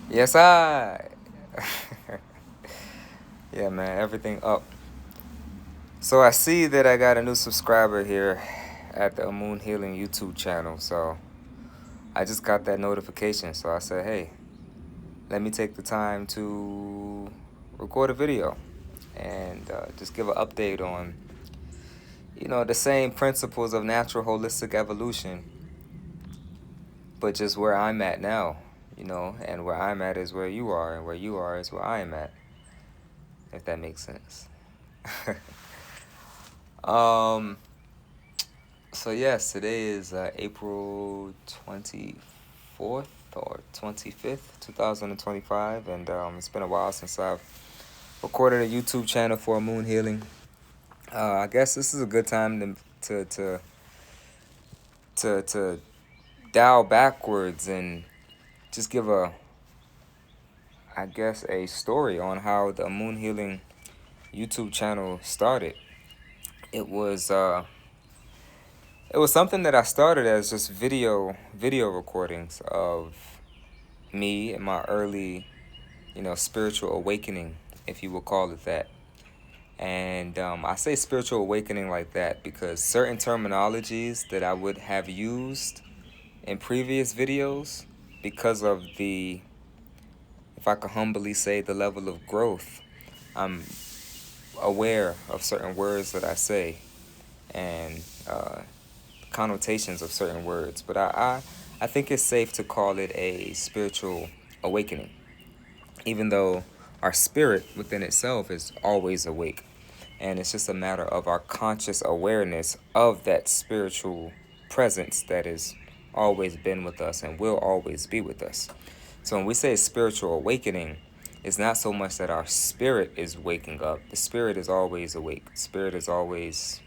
Yes, I. Yeah, man, everything up. So I see that I got a new subscriber here at the Moon Healing YouTube channel. So I just got that notification. So I said, hey, let me take the time to record a video and just give an update on, the same principles of natural holistic evolution, but just where I'm at now, and where I'm at is where you are, and where you are is where I am at, if that makes sense. um, so yes, today is April 24th or 25th, 2025, and it's been a while since I've recorded a YouTube channel for Moon Healing. I guess this is a good time to dial backwards and just give a story on how the Moon Healing YouTube channel started. It was uh, it was something that I started as just video recordings of me and my early, spiritual awakening, if you will call it that. And I say spiritual awakening like that because certain terminologies that I would have used in previous videos, because of the, if I could humbly say, the level of growth, I'm aware of certain words that I say and connotations of certain words. But I think it's safe to call it a spiritual awakening, even though our spirit within itself is always awake. And it's just a matter of our conscious awareness of that spiritual presence that has always been with us and will always be with us. So when we say spiritual awakening, it's not so much that our spirit is waking up. The spirit is always awake. Spirit is always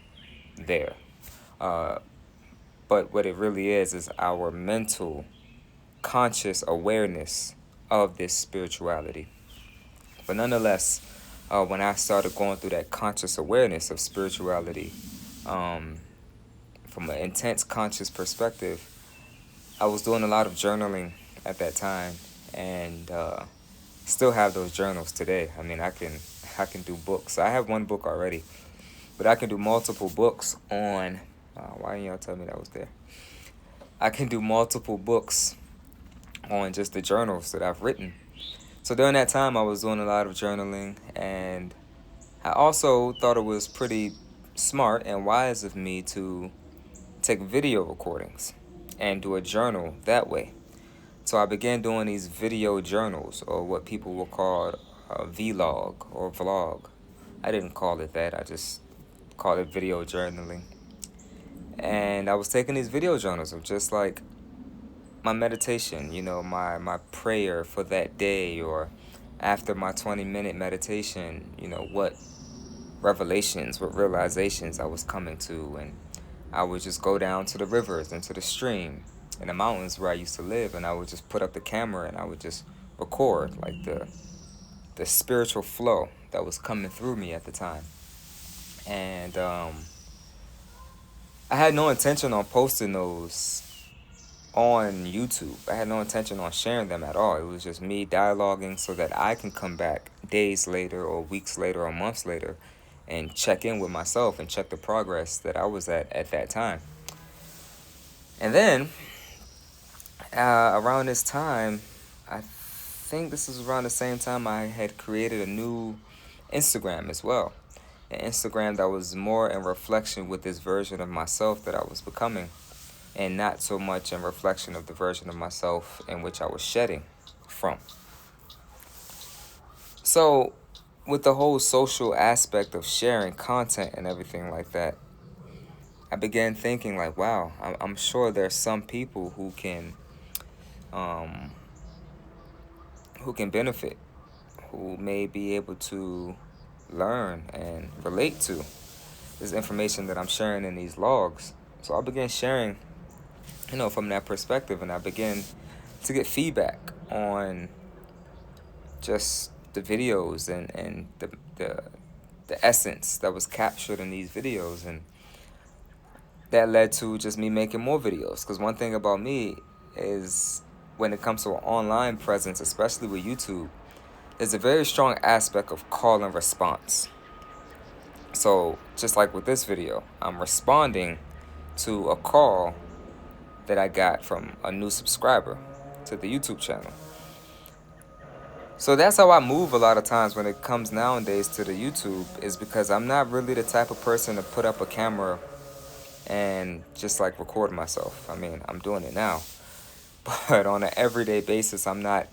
there. Uh, but what it really is our mental, conscious awareness of this spirituality. But nonetheless, when I started going through that conscious awareness of spirituality, um, from an intense conscious perspective, I was doing a lot of journaling at that time, and still have those journals today. I mean, I can do books. I have one book already, but I can do multiple books on. Why didn't y'all tell me that was there? I can do multiple books on just the journals that I've written. So during that time, I was doing a lot of journaling, and I also thought it was pretty smart and wise of me to take video recordings and do a journal that way. So I began doing these video journals, or what people will call a vlog or vlog. I didn't call it that, I just called it video journaling. And I was taking these video journals of just like my meditation, my prayer for that day, or after my 20-minute meditation, what revelations, what realizations I was coming to. And I would just go down to the rivers and to the stream in the mountains where I used to live, and I would just put up the camera and I would just record like the spiritual flow that was coming through me at the time. And I had no intention on posting those on YouTube. I had no intention on sharing them at all. It was just me dialoguing so that I can come back days later or weeks later or months later and check in with myself and check the progress that I was at that time. And then around this time, I think this is around the same time I had created a new Instagram as well. An Instagram that was more in reflection with this version of myself that I was becoming, and not so much in reflection of the version of myself in which I was shedding from. So, with the whole social aspect of sharing content and everything like that, I began thinking like, wow, I'm sure there's some people um, who can benefit, who may be able to learn and relate to this information that I'm sharing in these logs. So I began sharing, from that perspective, and I began to get feedback on just the videos and the essence that was captured in these videos. And that led to just me making more videos, because one thing about me is when it comes to an online presence, especially with YouTube, there's a very strong aspect of call and response. So just like with this video, I'm responding to a call that I got from a new subscriber to the YouTube channel. So that's how I move a lot of times when it comes nowadays to the YouTube, is because I'm not really the type of person to put up a camera and just like record myself. I mean, I'm doing it now, but on an everyday basis, I'm not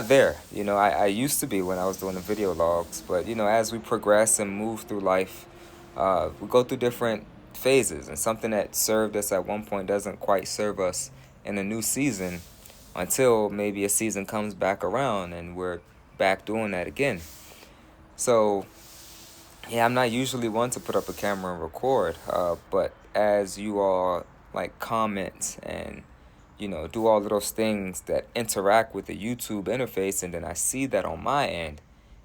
there. You know, I used to be when I was doing the video logs, but you know, as we progress and move through life, we go through different phases, and something that served us at one point doesn't quite serve us in a new season until maybe a season comes back around and we're back doing that again. So yeah, I'm not usually one to put up a camera and record, but as you all like comment and you know do all of those things that interact with the YouTube interface, and then I see that on my end,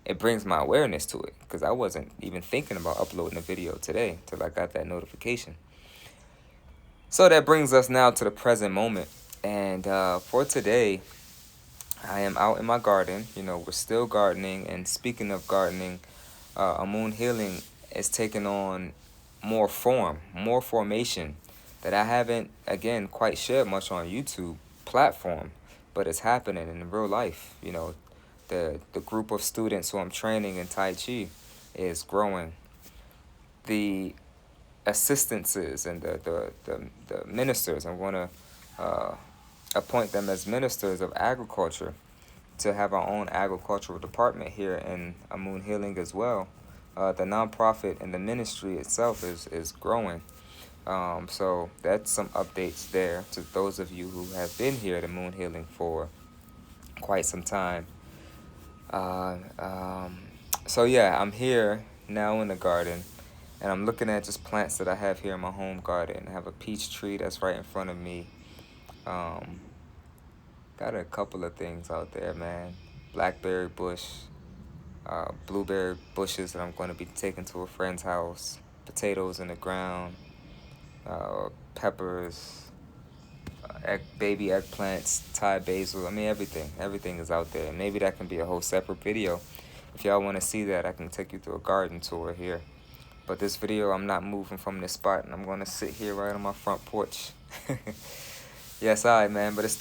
it brings my awareness to it, because I wasn't even thinking about uploading a video today till I got that notification. So that brings us now to the present moment, and for today, I am out in my garden. You know, we're still gardening, and speaking of gardening, Amun Healing is taking on more form, more formation that I haven't, again, quite shared much on YouTube platform, but it's happening in real life. You know, the group of students who I'm training in Tai Chi is growing. The assistances and the ministers, I want to appoint them as ministers of agriculture to have our own agricultural department here in Amun Healing as well. The nonprofit and the ministry itself is growing. So that's some updates there to those of you who have been here at Amun Healing for quite some time. So yeah, I'm here now in the garden, and I'm looking at just plants that I have here in my home garden. I have a peach tree that's right in front of me. Got a couple of things out there, man. Blackberry bush, blueberry bushes that I'm going to be taking to a friend's house. Potatoes in the ground, peppers, baby eggplants, Thai basil. I mean, everything is out there. Maybe that can be a whole separate video. If y'all want to see that, I can take you through a garden tour here. But this video, I'm not moving from this spot, and I'm going to sit here right on my front porch. Yes, all right, man, but it's still